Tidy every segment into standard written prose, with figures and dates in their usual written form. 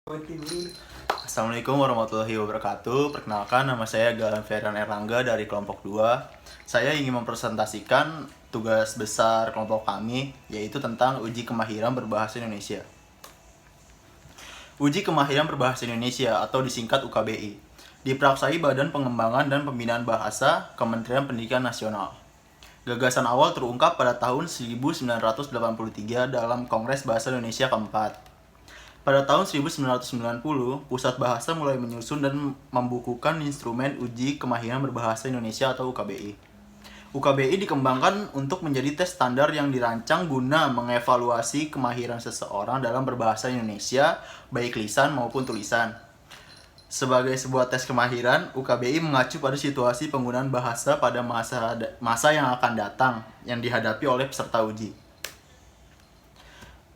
Assalamualaikum warahmatullahi wabarakatuh. Perkenalkan, nama saya Galan Ferran Erlangga dari kelompok 2. Saya ingin mempresentasikan tugas besar kelompok kami, yaitu tentang uji kemahiran berbahasa Indonesia. Uji kemahiran berbahasa Indonesia atau disingkat UKBI dipraksai Badan Pengembangan dan Pembinaan Bahasa Kementerian Pendidikan Nasional. Gagasan awal terungkap pada tahun 1983 dalam Kongres Bahasa Indonesia keempat. Pada tahun 1990, Pusat Bahasa mulai menyusun dan membukukan instrumen uji kemahiran berbahasa Indonesia atau UKBI. UKBI dikembangkan untuk menjadi tes standar yang dirancang guna mengevaluasi kemahiran seseorang dalam berbahasa Indonesia, baik lisan maupun tulisan. Sebagai sebuah tes kemahiran, UKBI mengacu pada situasi penggunaan bahasa pada masa yang akan datang yang dihadapi oleh peserta uji.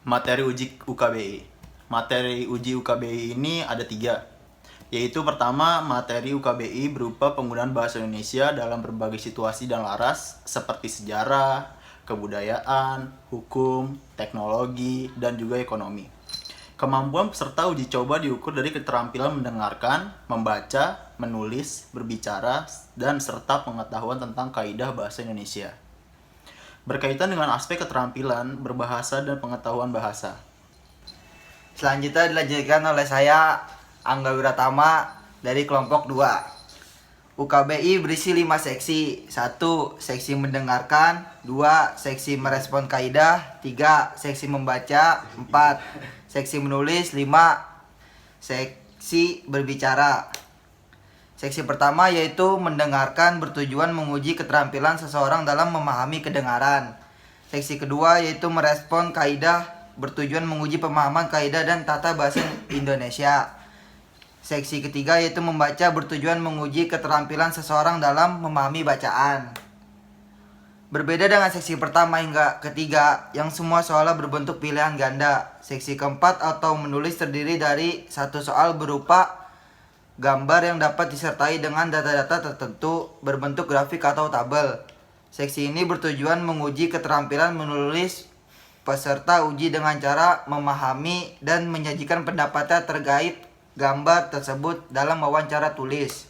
Materi uji UKBI. Materi uji UKBI ini ada 3, yaitu pertama, materi UKBI berupa penggunaan bahasa Indonesia dalam berbagai situasi dan laras seperti sejarah, kebudayaan, hukum, teknologi, dan juga ekonomi. Kemampuan peserta uji coba diukur dari keterampilan mendengarkan, membaca, menulis, berbicara, dan serta pengetahuan tentang kaidah bahasa Indonesia. Berkaitan dengan aspek keterampilan berbahasa dan pengetahuan bahasa. Selanjutnya dilanjutkan oleh saya, Angga Wiratama dari kelompok 2. UKBI berisi 5 seksi. 1. Seksi mendengarkan. 2. Seksi merespon kaidah. 3. Seksi membaca. 4. Seksi menulis. 5. Seksi berbicara. Seksi pertama yaitu mendengarkan, bertujuan menguji keterampilan seseorang dalam memahami kedengaran. Seksi kedua yaitu merespon kaidah, bertujuan menguji pemahaman kaidah dan tata bahasa Indonesia. Seksi ketiga yaitu membaca, bertujuan menguji keterampilan seseorang dalam memahami bacaan. Berbeda dengan seksi pertama hingga ketiga yang semua soalnya berbentuk pilihan ganda. Seksi keempat atau menulis terdiri dari satu soal berupa gambar yang dapat disertai dengan data-data tertentu berbentuk grafik atau tabel. Seksi ini bertujuan menguji keterampilan menulis peserta uji dengan cara memahami dan menyajikan pendapatnya terkait gambar tersebut dalam wawancara tulis.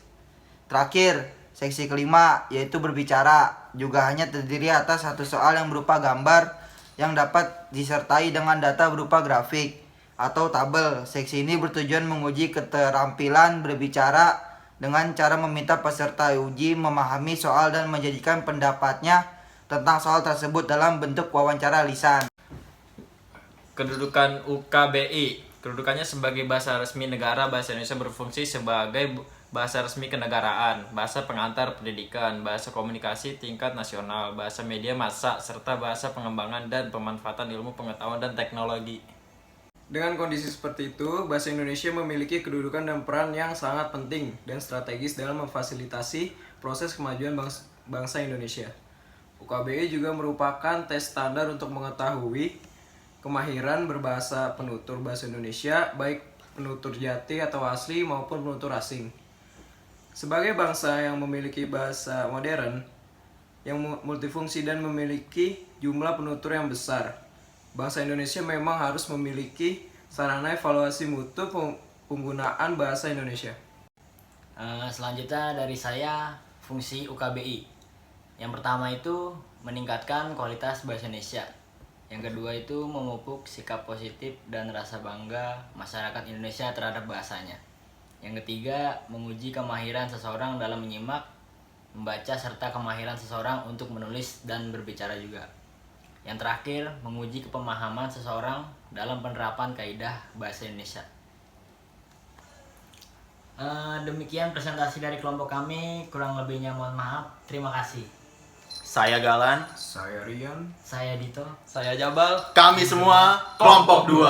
Terakhir, seksi kelima yaitu berbicara, juga hanya terdiri atas satu soal yang berupa gambar yang dapat disertai dengan data berupa grafik atau tabel. Seksi ini bertujuan menguji keterampilan berbicara dengan cara meminta peserta uji memahami soal dan menjadikan pendapatnya tentang soal tersebut dalam bentuk wawancara lisan. Kedudukan UKBI. Kedudukannya sebagai bahasa resmi negara, bahasa Indonesia berfungsi sebagai bahasa resmi kenegaraan, bahasa pengantar pendidikan, bahasa komunikasi tingkat nasional, bahasa media massa, serta bahasa pengembangan dan pemanfaatan ilmu pengetahuan dan teknologi. Dengan kondisi seperti itu, bahasa Indonesia memiliki kedudukan dan peran yang sangat penting dan strategis dalam memfasilitasi proses kemajuan bangsa Indonesia. UKBI juga merupakan tes standar untuk mengetahui kemahiran berbahasa penutur bahasa Indonesia, baik penutur jati atau asli maupun penutur asing. Sebagai bangsa yang memiliki bahasa modern, yang multifungsi dan memiliki jumlah penutur yang besar, bangsa Indonesia memang harus memiliki sarana evaluasi mutu penggunaan bahasa Indonesia. Selanjutnya dari saya, fungsi UKBI. Yang pertama itu meningkatkan kualitas bahasa Indonesia. Yang kedua itu memupuk sikap positif dan rasa bangga masyarakat Indonesia terhadap bahasanya. Yang ketiga, menguji kemahiran seseorang dalam menyimak, membaca, serta kemahiran seseorang untuk menulis dan berbicara juga. Yang terakhir, menguji kepemahaman seseorang dalam penerapan kaidah bahasa Indonesia. Demikian presentasi dari kelompok kami, kurang lebihnya mohon maaf. Terima kasih. Saya Galan. Saya Rian. Saya Dito. Saya Jabal. Kami semua kelompok 2.